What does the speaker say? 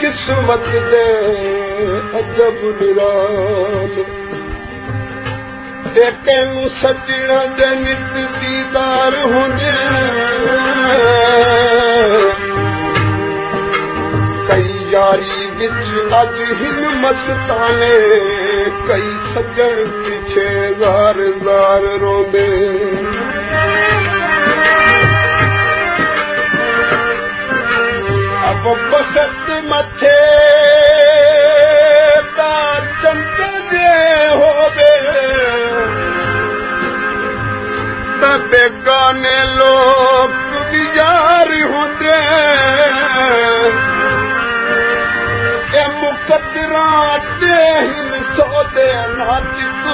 किस्मत दे अजब निराल एकनू सजना दे नित दीदार होंदे कई यारी विच अज हिन मस्ताने कई सजन पिछे जार जार रोंदे अब बखत मथे ता चंद जे होवे ता बेगाने लोग यार होंदे ए मुकदरा ते हिन सौदे नातिक